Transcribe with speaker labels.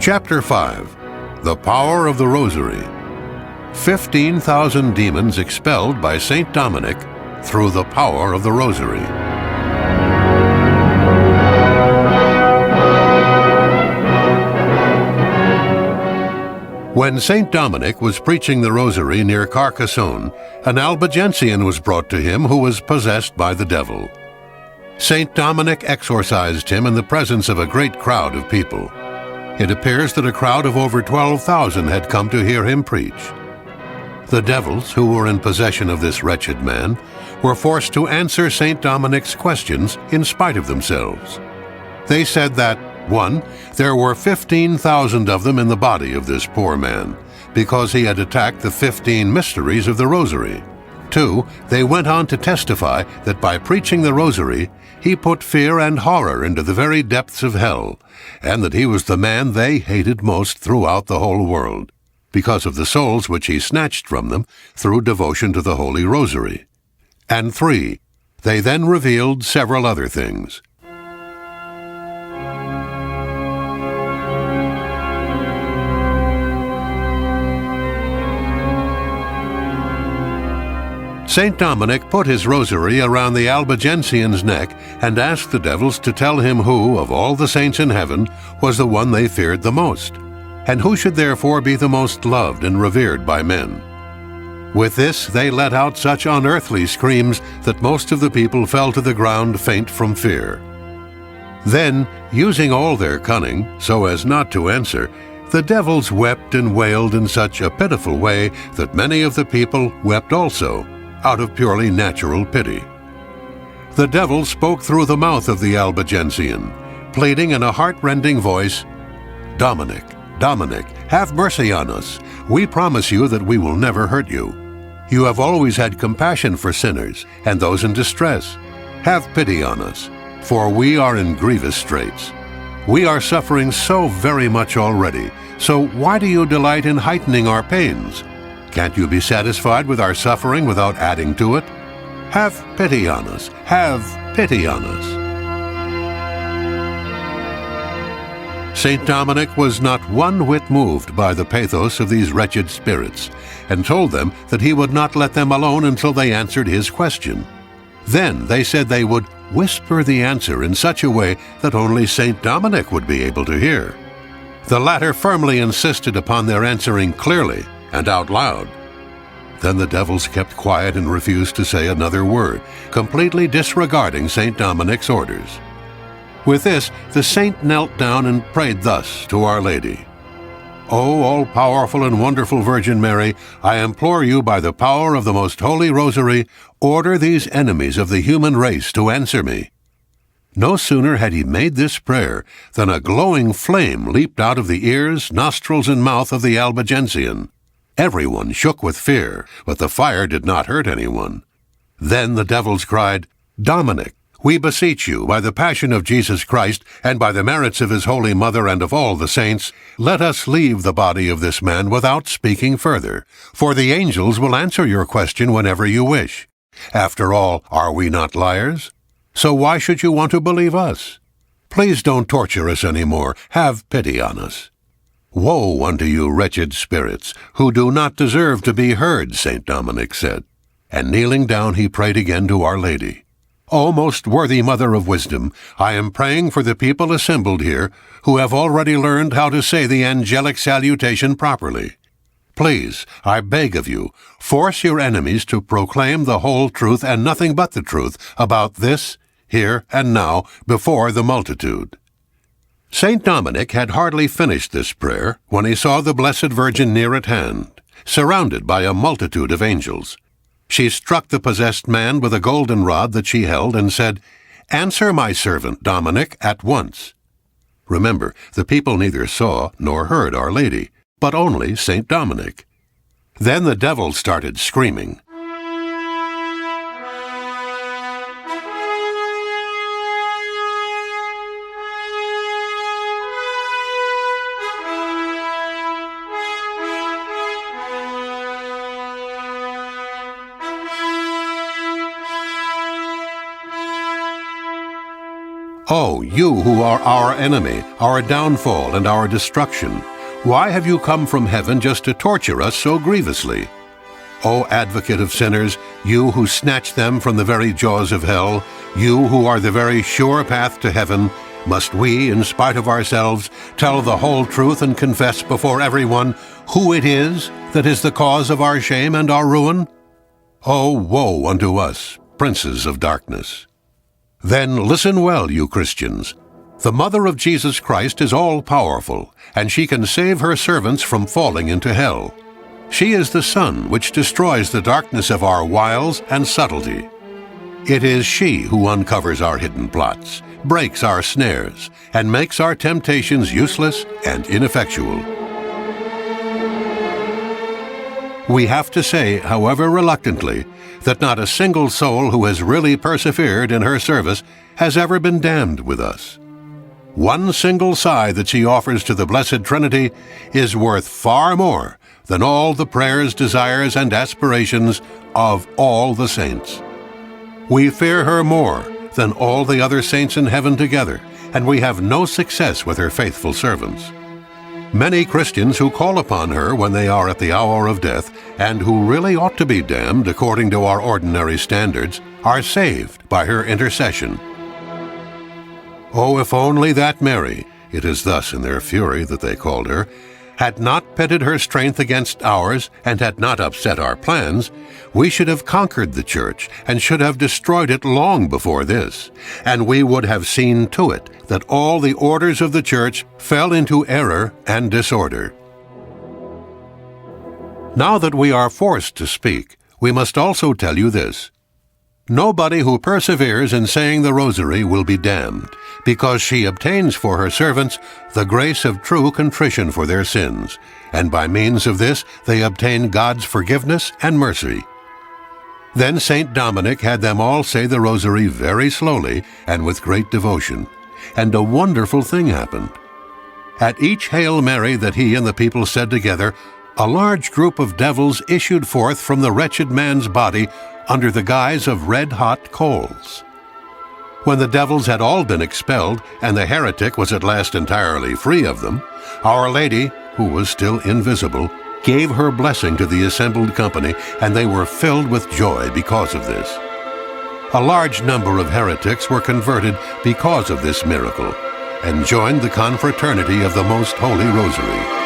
Speaker 1: Chapter 5. The Power of the Rosary. 15,000 demons expelled by Saint Dominic through the power of the Rosary. When Saint Dominic was preaching the Rosary near Carcassonne, an Albigensian was brought to him who was possessed by the devil. Saint Dominic exorcised him in the presence of a great crowd of people. It appears that a crowd of over 12,000 had come to hear him preach. The devils, who were in possession of this wretched man, were forced to answer Saint Dominic's questions in spite of themselves. They said that, 1. There were 15,000 of them in the body of this poor man, because he had attacked the 15 mysteries of the Rosary. 2. They went on to testify that by preaching the Rosary, he put fear and horror into the very depths of hell, and that he was the man they hated most throughout the whole world, because of the souls which he snatched from them through devotion to the Holy Rosary. And 3. They then revealed several other things. Saint Dominic put his rosary around the Albigensian's neck and asked the devils to tell him who, of all the saints in heaven, was the one they feared the most, and who should therefore be the most loved and revered by men. With this they let out such unearthly screams that most of the people fell to the ground faint from fear. Then, using all their cunning, so as not to answer, the devils wept and wailed in such a pitiful way that many of the people wept also, out of purely natural pity. The devil spoke through the mouth of the Albigensian, pleading in a heart-rending voice, "Dominic, Dominic, have mercy on us. We promise you that we will never hurt you. You have always had compassion for sinners and those in distress. Have pity on us, for we are in grievous straits. We are suffering so very much already, so why do you delight in heightening our pains? Can't you be satisfied with our suffering without adding to it? Have pity on us. Have pity on us." Saint Dominic was not one whit moved by the pathos of these wretched spirits, and told them that he would not let them alone until they answered his question. Then they said they would whisper the answer in such a way that only Saint Dominic would be able to hear. The latter firmly insisted upon their answering clearly and out loud. Then the devils kept quiet and refused to say another word, completely disregarding Saint Dominic's orders. With this, the saint knelt down and prayed thus to Our Lady. "O all-powerful and wonderful Virgin Mary, I implore you by the power of the most holy Rosary, order these enemies of the human race to answer me." No sooner had he made this prayer than a glowing flame leaped out of the ears, nostrils, and mouth of the Albigensian. Everyone shook with fear, but the fire did not hurt anyone. Then the devils cried, "Dominic, we beseech you, by the passion of Jesus Christ, and by the merits of his Holy Mother and of all the saints, let us leave the body of this man without speaking further, for the angels will answer your question whenever you wish. After all, are we not liars? So why should you want to believe us? Please don't torture us any more. Have pity on us." "Woe unto you, wretched spirits, who do not deserve to be heard," Saint Dominic said. And kneeling down he prayed again to Our Lady. "O most worthy Mother of Wisdom, I am praying for the people assembled here who have already learned how to say the angelic salutation properly. Please, I beg of you, force your enemies to proclaim the whole truth and nothing but the truth about this, here and now, before the multitude." Saint Dominic had hardly finished this prayer when he saw the Blessed Virgin near at hand, surrounded by a multitude of angels. She struck the possessed man with a golden rod that she held and said, "Answer my servant Dominic at once." Remember, the people neither saw nor heard Our Lady, but only Saint Dominic. Then the devil started screaming. Oh, you who are our enemy, our downfall, and our destruction, why have you come from heaven just to torture us so grievously? O advocate of sinners, you who snatch them from the very jaws of hell, you who are the very sure path to heaven, must we, in spite of ourselves, tell the whole truth and confess before everyone who it is that is the cause of our shame and our ruin? O woe unto us, princes of darkness! Then listen well, you Christians. The Mother of Jesus Christ is all-powerful, and she can save her servants from falling into hell. She is the sun which destroys the darkness of our wiles and subtlety. It is she who uncovers our hidden plots, breaks our snares, and makes our temptations useless and ineffectual. We have to say, however reluctantly, that not a single soul who has really persevered in her service has ever been damned with us. One single sigh that she offers to the Blessed Trinity is worth far more than all the prayers, desires, and aspirations of all the saints. We fear her more than all the other saints in heaven together, and we have no success with her faithful servants. Many Christians who call upon her when they are at the hour of death, and who really ought to be damned according to our ordinary standards, are saved by her intercession. Oh, if only that Mary, it is thus in their fury that they called her, had not pitted her strength against ours and had not upset our plans, we should have conquered the church and should have destroyed it long before this, and we would have seen to it that all the orders of the church fell into error and disorder. Now that we are forced to speak, we must also tell you this. Nobody who perseveres in saying the Rosary will be damned, because she obtains for her servants the grace of true contrition for their sins, and by means of this they obtain God's forgiveness and mercy. Then St. Dominic had them all say the Rosary very slowly and with great devotion, and a wonderful thing happened. At each Hail Mary that he and the people said together, a large group of devils issued forth from the wretched man's body under the guise of red-hot coals. When the devils had all been expelled, and the heretic was at last entirely free of them, Our Lady, who was still invisible, gave her blessing to the assembled company, and they were filled with joy because of this. A large number of heretics were converted because of this miracle, and joined the confraternity of the Most Holy Rosary.